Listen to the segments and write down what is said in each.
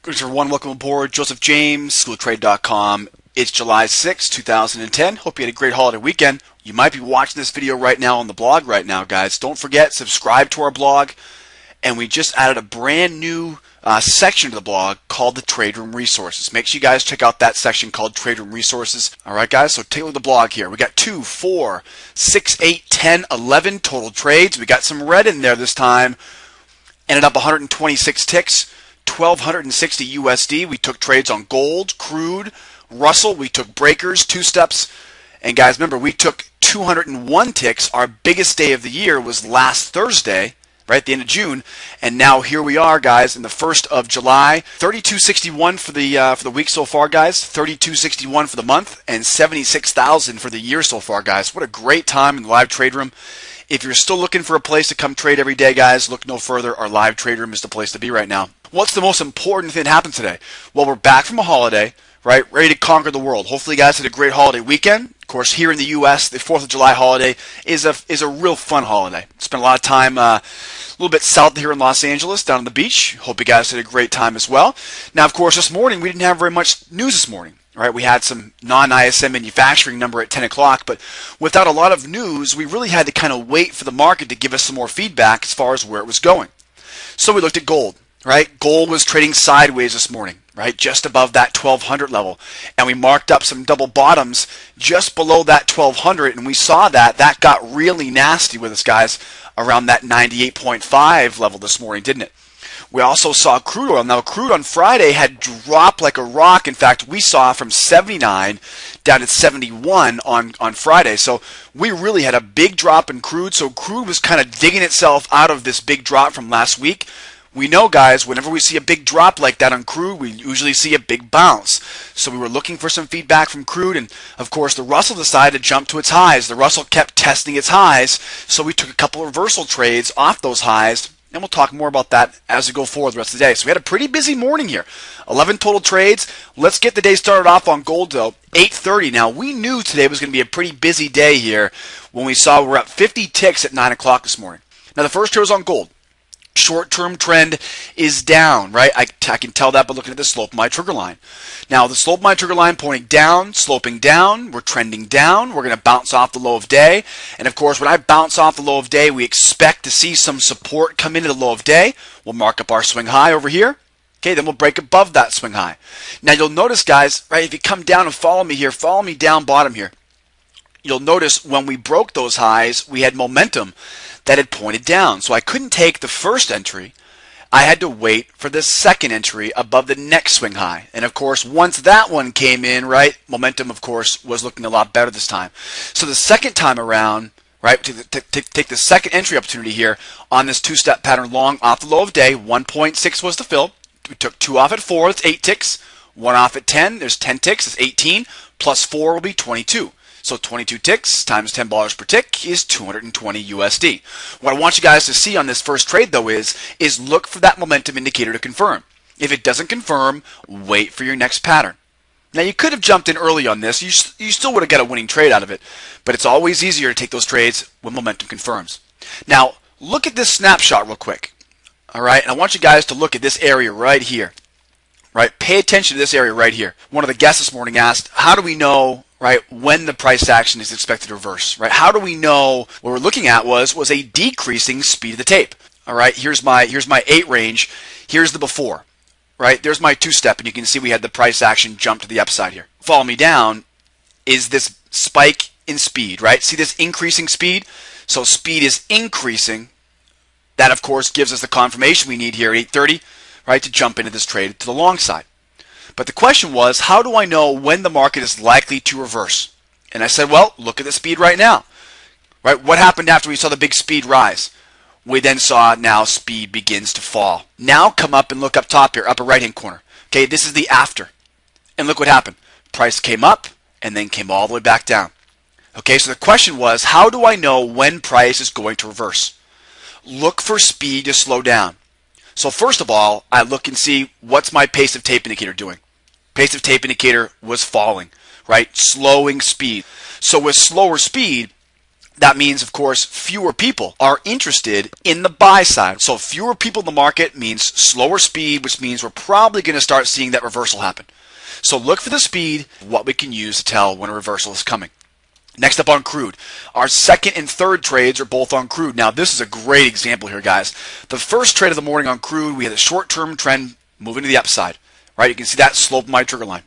Greetings everyone, welcome aboard. Joseph James, schooltrade.com. It's July 6, 2010. Hope you had a great holiday weekend. You might be watching this video right now on the blog right now, guys. Don't forget, subscribe to our blog. And we just added a brand new section to the blog called the Trade Room Resources. Make sure you guys check out that section called Trade Room Resources. Alright guys, so take a look at the blog here. We got 2, 4, 6, 8, 10, 11 total trades. We got some red in there this time. Ended up 126 ticks. 1,260 USD. We took trades on gold, crude, Russell. We took breakers, two steps. And guys, remember, we took 201 ticks. Our biggest day of the year was last Thursday, right at the end of June. And now here we are, guys, in the 1st of July. 3261 for the week so far, guys. 3261 for the month, and 76,000 for the year so far, guys. What a great time in the live trade room. If you're still looking for a place to come trade every day, guys, look no further. Our live trade room is the place to be right now. What's the most important thing that happened today? Well, we're back from a holiday, right? Ready to conquer the world. Hopefully, you guys had a great holiday weekend. Of course, here in the U.S., the 4th of July holiday is a real fun holiday. Spent a lot of time a little bit south here in Los Angeles, down on the beach. Hope you guys had a great time as well. Now, of course, this morning, we didn't have very much news this morning. All right, we had some non-ISM manufacturing number at 10 o'clock, but without a lot of news, we really had to kind of wait for the market to give us some more feedback as far as where it was going. So we looked at gold, right? Gold was trading sideways this morning, right? Just above that 1,200 level. And we marked up some double bottoms just below that 1,200, and we saw that got really nasty with us, guys, around that 98.5 level this morning, didn't it? We also saw crude oil. Now, crude on Friday had dropped like a rock. In fact, we saw from 79 down to 71 on Friday. So we really had a big drop in crude. So crude was kind of digging itself out of this big drop from last week. We know, guys, whenever we see a big drop like that on crude, we usually see a big bounce. So we were looking for some feedback from crude, and of course the Russell decided to jump to its highs. The Russell kept testing its highs, so we took a couple of reversal trades off those highs. And we'll talk more about that as we go forward the rest of the day. So we had a pretty busy morning here. 11 total trades. Let's get the day started off on gold, though. 8:30. Now, we knew today was going to be a pretty busy day here when we saw we're up 50 ticks at 9 o'clock this morning. Now, the first trade was on gold. Short-term trend is down, right? I can tell that by looking at the slope of my trigger line. Now, the slope of my trigger line pointing down, sloping down. We're trending down. We're going to bounce off the low of day. And, of course, when I bounce off the low of day, we expect to see some support come into the low of day. We'll mark up our swing high over here. Okay, then we'll break above that swing high. Now, you'll notice, guys, right, if you come down and follow me here, follow me down bottom here. You'll notice when we broke those highs, we had momentum that had pointed down. So I couldn't take the first entry. I had to wait for the second entry above the next swing high. And of course, once that one came in, right, momentum, of course, was looking a lot better this time. So the second time around, right, to take the second entry opportunity here on this two-step pattern long off the low of day, 1.6 was the fill. We took 2 off at 4, that's 8 ticks. 1 off at 10, there's 10 ticks, that's 18. Plus 4 will be 22. So 22 ticks times $10 per tick is 220 USD. What I want you guys to see on this first trade, though, is look for that momentum indicator to confirm. If it doesn't confirm, wait for your next pattern. Now, you could have jumped in early on this. You still would have got a winning trade out of it. But it's always easier to take those trades when momentum confirms. Now, look at this snapshot real quick. All right? And I want you guys to look at this area right here. Right? Pay attention to this area right here. One of the guests this morning asked, how do we know, right, when the price action is expected to reverse, right? How do we know? What we're looking at was a decreasing speed of the tape. All right, here's my 8 range. Here's the before, right? There's my 2-step, and you can see we had the price action jump to the upside here. Follow me down is this spike in speed, right? See this increasing speed? So speed is increasing. That, of course, gives us the confirmation we need here at 8:30, right, to jump into this trade to the long side. But the question was, how do I know when the market is likely to reverse? And I said, well, look at the speed right now. Right? What happened after we saw the big speed rise? We then saw now speed begins to fall. Now come up and look up top here, upper right-hand corner. Okay, this is the after. And look what happened. Price came up and then came all the way back down. Okay, so the question was, how do I know when price is going to reverse? Look for speed to slow down. So first of all, I look and see what's my pace of tape indicator doing. Pace of tape indicator was falling, right? Slowing speed. So with slower speed, That means, of course, fewer people are interested in the buy side. So fewer people in the market means slower speed, which means we're probably going to start seeing that reversal happen. So look for the speed, what we can use to tell when a reversal is coming. Next up on crude. Our second and third trades are both on crude. Now, this is a great example here, guys. The first trade of the morning on crude, we had a short-term trend moving to the upside. Right? You can see that slope of my trigger line.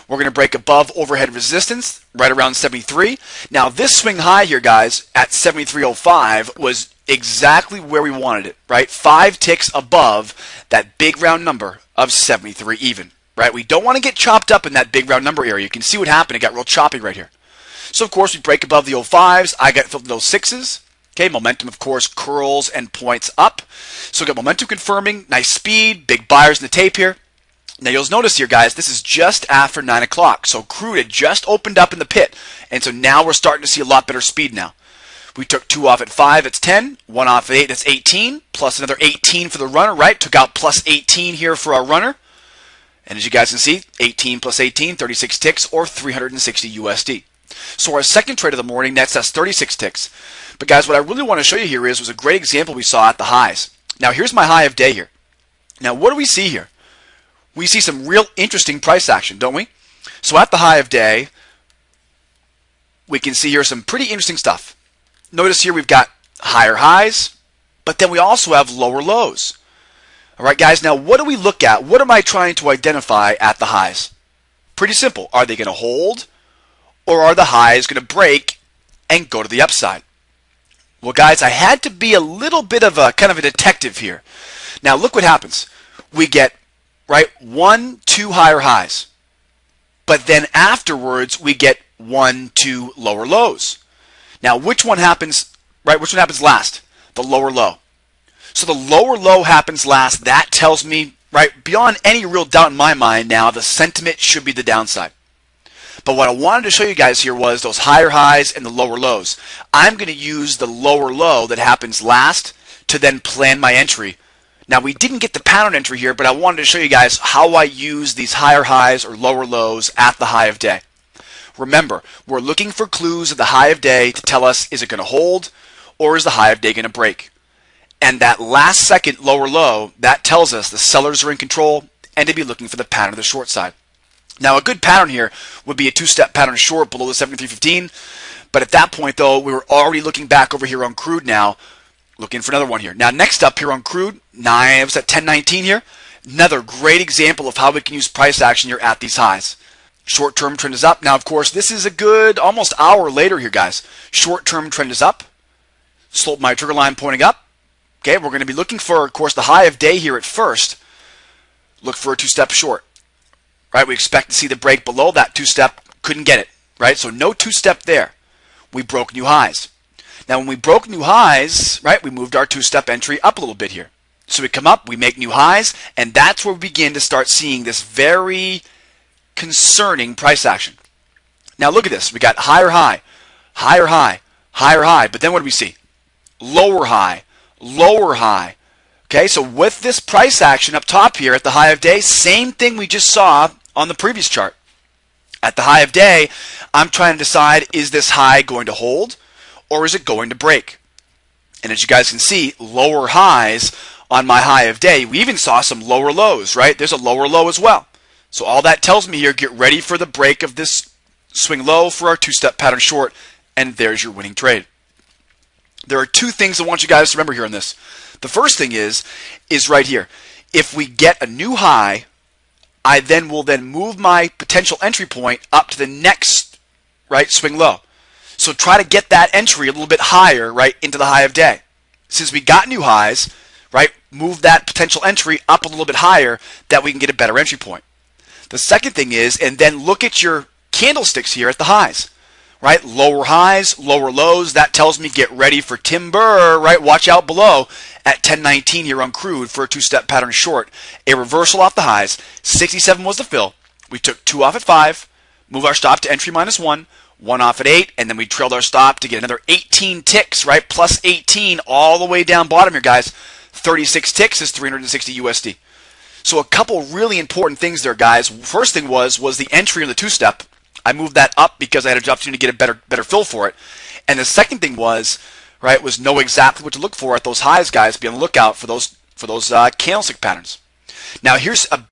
We're going to break above overhead resistance right around 73. Now, this swing high here, guys, at 73.05 was exactly where we wanted it, right? 5 ticks above that big round number of 73 even, right? We don't want to get chopped up in that big round number area. You can see what happened. It got real choppy right here. So, of course, we break above the 05s. I got filled with those 6s. Okay, momentum, of course, curls and points up. So we got momentum confirming, nice speed, big buyers in the tape here. Now, you'll notice here, guys, this is just after 9 o'clock. So crude had just opened up in the pit. And so now we're starting to see a lot better speed now. We took 2 off at 5, it's 10. 1 off at 8, that's 18. Plus another 18 for the runner, right? Took out plus 18 here for our runner. And as you guys can see, 18 plus 18, 36 ticks or 360 USD. So our second trade of the morning, that's 36 ticks. But guys, what I really want to show you here was a great example we saw at the highs. Now, here's my high of day here. Now, what do we see here? We see some real interesting price action, don't we? So at the high of day, we can see here some pretty interesting stuff. Notice here we've got higher highs, but then we also have lower lows. All right, guys, now what do we look at? What am I trying to identify at the highs? Pretty simple. Are they going to hold, or are the highs going to break and go to the upside? Well, guys, I had to be a little bit of a kind of a detective here. Now, look what happens. We get, right, 1, 2 higher highs. But then afterwards, we get 1, 2 lower lows. Now, which one happens, right? Which one happens last? The lower low. So the lower low happens last. That tells me, right, beyond any real doubt in my mind now, the sentiment should be the downside. But what I wanted to show you guys here was those higher highs and the lower lows. I'm going to use the lower low that happens last to then plan my entry. Now, we didn't get the pattern entry here, but I wanted to show you guys how I use these higher highs or lower lows at the high of day. Remember, we're looking for clues at the high of day to tell us, is it going to hold or is the high of day going to break? And that last second lower low, that tells us the sellers are in control and to be looking for the pattern of the short side. Now, a good pattern here would be a 2-step pattern short below the 73.15. But at that point, though, we were already looking back over here on crude now, looking for another one here. Now, next up here on crude, knives at 10.19 here. Another great example of how we can use price action here at these highs. Short-term trend is up. Now, of course, this is a good almost hour later here, guys. Short-term trend is up. Slope my trigger line pointing up. Okay, we're going to be looking for, of course, the high of day here at first. Look for a 2-step short. Right, we expect to see the break below that 2-step. Couldn't get it. Right, so no 2-step there. We broke new highs. Now, when we broke new highs, right, we moved our 2-step entry up a little bit here. So we come up, we make new highs, and that's where we begin to start seeing this very concerning price action. Now, look at this. We got higher high, higher high, higher high, but then what do we see? Lower high, lower high. Okay, so with this price action up top here at the high of day, same thing we just saw on the previous chart. At the high of day, I'm trying to decide, is this high going to hold or is it going to break? And as you guys can see, lower highs on my high of day. We even saw some lower lows, right? There's a lower low as well. So all that tells me here, get ready for the break of this swing low for our 2-step pattern short, and there's your winning trade. There are 2 things I want you guys to remember here on this. The first thing is right here. If we get a new high, I then will move my potential entry point up to the next, right, swing low. So try to get that entry a little bit higher, right, into the high of day. Since we got new highs, right, move that potential entry up a little bit higher that we can get a better entry point. The second thing is, and then look at your candlesticks here at the highs. Right, lower highs, lower lows, that tells me get ready for timber, right, watch out below at 10.19 here on crude for a 2-step pattern short. A reversal off the highs, 67 was the fill. We took 2 off at 5, move our stop to entry -1, 1 off at 8, and then we trailed our stop to get another 18 ticks, right, plus 18 all the way down bottom here, guys. 36 ticks is 360 USD. So a couple really important things there, guys. First thing was the entry in the 2-step. I moved that up because I had an opportunity to get a better fill for it. And the second thing was, right, was know exactly what to look for at those highs, guys. Be on the lookout for those candlestick patterns. Now, here's a